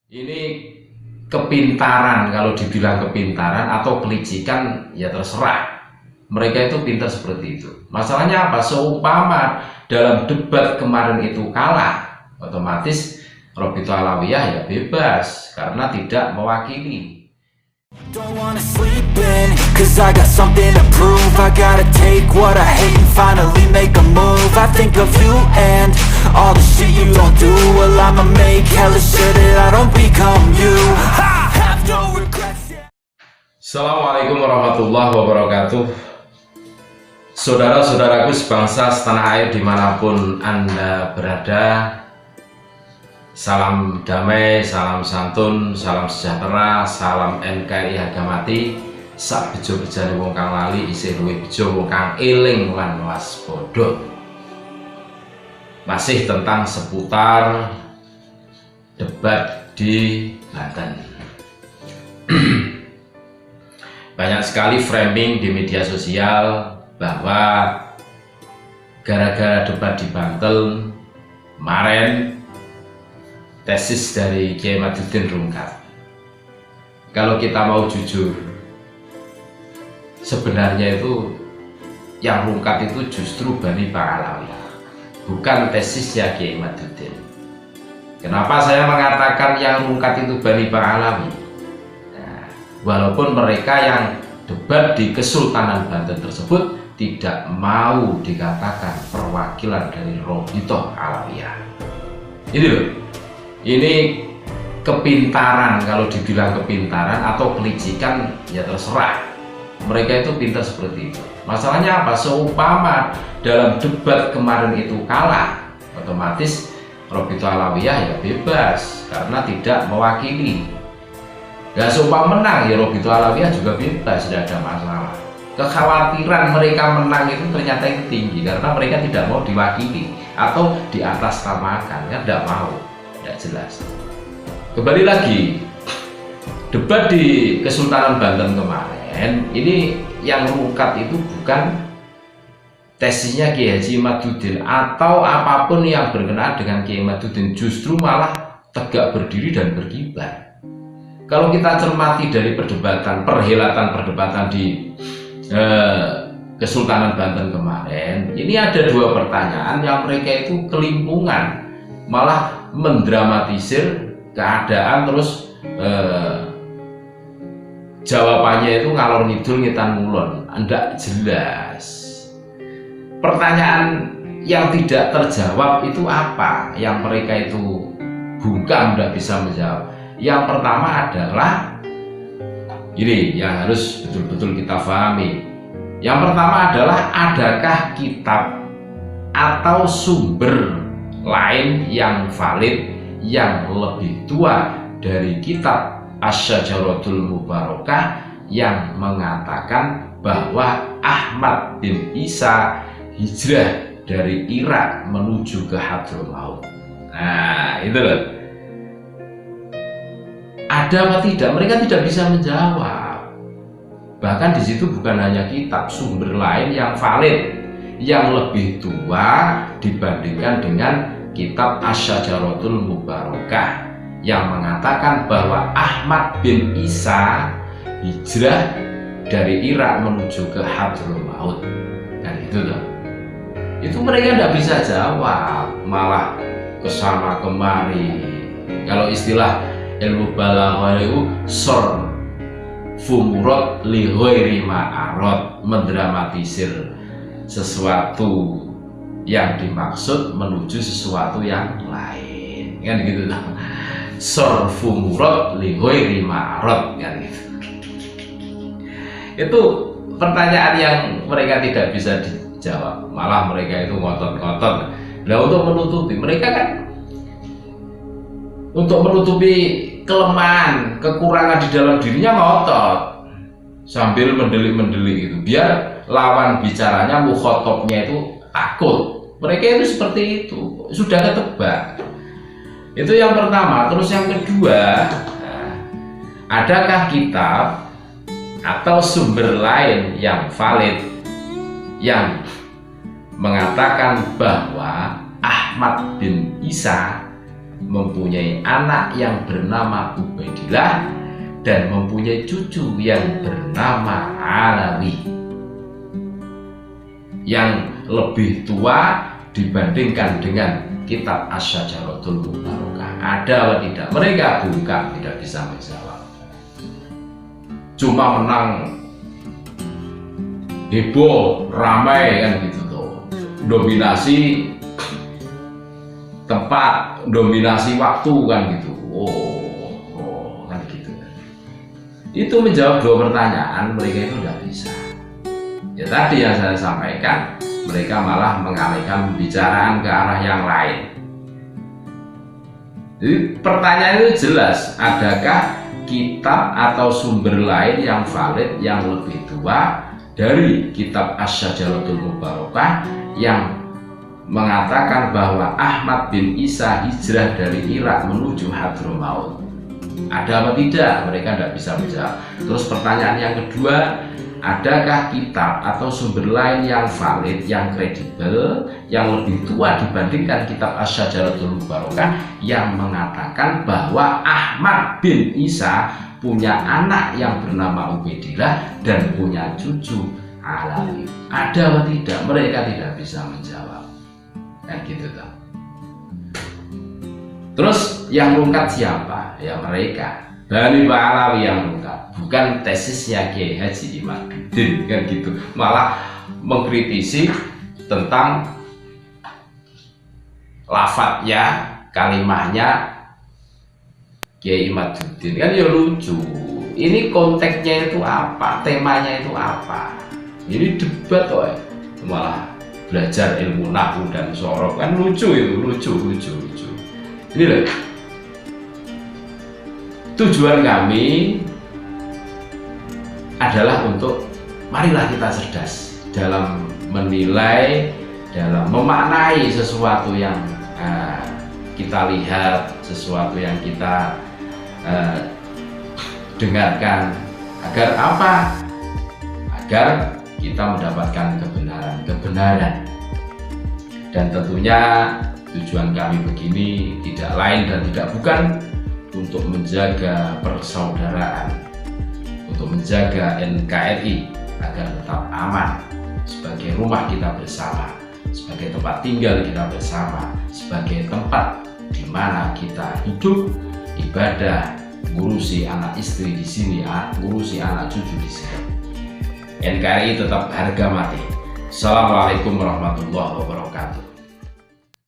Ini kepintaran, kalau dibilang kepintaran atau kelicikan ya terserah. Mereka itu pintar seperti itu. Masalahnya apa? Seumpama dalam debat kemarin itu kalah, otomatis Robito Alawiyah ya bebas karena tidak mewakili. Don't wanna sleep in, cause I got something to prove. I gotta take what I hate and finally make a move. I think of you and all the shit you don't do. Well, I'ma make hella sure that I don't become you. I have no regrets, yeah. Assalamualaikum warahmatullahi wabarakatuh. Saudara-saudaraku sebangsa setanah air dimanapun Anda berada, salam damai, salam santun, salam sejahtera, salam NKRI harga mati. Sak bejo-bejane wong kang lali isih luwih bejo wong kang eling lan waspada. Masih tentang seputar debat di Banten. Banyak sekali framing di media sosial bahwa gara-gara debat di Banten kemarin tesis dari Kiai Madudin rungkat. Kalau kita mau jujur, sebenarnya itu yang rungkat itu justru Bani Alawiyah, bukan tesisnya Kiai Madudin. Kenapa saya mengatakan yang rungkat itu Bani Alawiyah? Nah, walaupun mereka yang debat di Kesultanan Banten tersebut tidak mau dikatakan perwakilan dari Robito Alawiyah. Ini loh. Ini kepintaran, kalau dibilang kepintaran atau kelicikan ya terserah. Mereka itu pintar seperti itu. Masalahnya apa? Seumpama dalam debat kemarin itu kalah, otomatis Robito Alawiyah ya bebas karena tidak mewakili. Ya seumpama menang ya Robito Alawiyah juga bebas, tidak ada masalah. Kekhawatiran mereka menang itu ternyata itu tinggi karena mereka tidak mau diwakili atau di atas namakan, kan tidak mau. Tidak jelas. Kembali lagi, debat di Kesultanan Banten kemarin ini yang rungkat itu bukan tesisnya Kiai Haji Madudin atau apapun yang berkenaan dengan Kiai Madudin, justru malah tegak berdiri dan berkibar. Kalau kita cermati dari perhelatan di Kesultanan Banten kemarin, ini ada dua pertanyaan yang mereka itu kelimpungan, malah mendramatisir keadaan, terus jawabannya itu ngalor ngidul ngitan ngulon, tidak jelas. Pertanyaan yang tidak terjawab itu apa yang mereka itu bungkam, tidak bisa menjawab. Yang pertama adalah ini yang harus betul-betul kita pahami. Yang pertama adalah, adakah kitab atau sumber lain yang valid yang lebih tua dari kitab Asy-Syajaratul Mubarakah yang mengatakan bahwa Ahmad bin Isa hijrah dari Irak menuju ke Hadramaut. Nah, itu loh. Ada apa tidak? Mereka tidak bisa menjawab. Bahkan di situ bukan hanya kitab, sumber lain yang valid yang lebih tua dibandingkan dengan kitab Asy-Syajaratul Mubarakah yang mengatakan bahwa Ahmad bin Isa hijrah dari Irak menuju ke Hadramaut. Kan gitu loh. Itu mereka tidak bisa jawab, malah kesana kemari. Kalau istilah ilmu balaghah itu fumurot li ghairi ma'arad, mendramatisir sesuatu yang dimaksud menuju sesuatu yang lain, kan gitu loh. Fumurot li ghairi ma'arad, kan gitu. Itu pertanyaan yang mereka tidak bisa dijawab, malah mereka itu ngotot-ngotot. Nah, untuk menutupi, mereka kan untuk menutupi kelemahan, kekurangan di dalam dirinya ngotot sambil mendelik-mendelik itu, biar lawan bicaranya, mukhotabnya itu takut. Mereka itu seperti itu, sudah ketebak. Itu yang pertama. Terus yang kedua, adakah kitab atau sumber lain yang valid yang mengatakan bahwa Ahmad bin Isa mempunyai anak yang bernama Ubaidillah dan mempunyai cucu yang bernama Alawi yang lebih tua dibandingkan dengan kitab Asy-Syajaratul Mubarakah. Ada atau tidak? Mereka buka, tidak bisa menjawab. Cuma menang heboh, ramai kan gitu tuh. Dominasi tempat, dominasi waktu kan gitu. Kan gitu. Itu menjawab dua pertanyaan, mereka itu tidak bisa. Ya tadi yang saya sampaikan, mereka malah mengalihkan pembicaraan ke arah yang lain. Jadi pertanyaan itu jelas, adakah kitab atau sumber lain yang valid yang lebih tua dari kitab Asy-Syajaratul Mubarakah yang mengatakan bahwa Ahmad bin Isa hijrah dari Irak menuju Hadramaut? Ada apa tidak? Mereka tidak bisa menjawab. Terus pertanyaan yang kedua, adakah kitab atau sumber lain yang valid, yang kredibel, yang lebih tua dibandingkan kitab Asy-Syajaratul Mubarakah yang mengatakan bahwa Ahmad bin Isa punya anak yang bernama Ubaidillah dan punya cucu Alawi? Ada atau tidak? Mereka tidak bisa menjawab. Kan gitu toh. Terus yang rungkat siapa? Ya mereka, Bani Alawi yang rungkat, bukan tesisnya Kiai Haji Imaduddin kan gitu. Malah mengkritisi tentang lafadznya, kalimahnya Kiai Imaduddin kan ya lucu. Ini konteksnya itu apa? Temanya itu apa? Ini debat toh, malah belajar ilmu nahwu dan sorof kan lucu itu, lucu. Ini loh, tujuan kami adalah untuk marilah kita cerdas dalam menilai, dalam memaknai sesuatu yang kita lihat, sesuatu yang kita dengarkan, agar apa? Agar kita mendapatkan kebenaran. Dan tentunya tujuan kami begini tidak lain dan tidak bukan untuk menjaga persaudaraan, untuk menjaga NKRI agar tetap aman sebagai rumah kita bersama, sebagai tempat tinggal kita bersama, sebagai tempat di mana kita hidup, ibadah, ngurusi anak istri di sini, ngurusi anak cucu di sini. NKRI tetap harga mati. Assalamualaikum warahmatullahi wabarakatuh.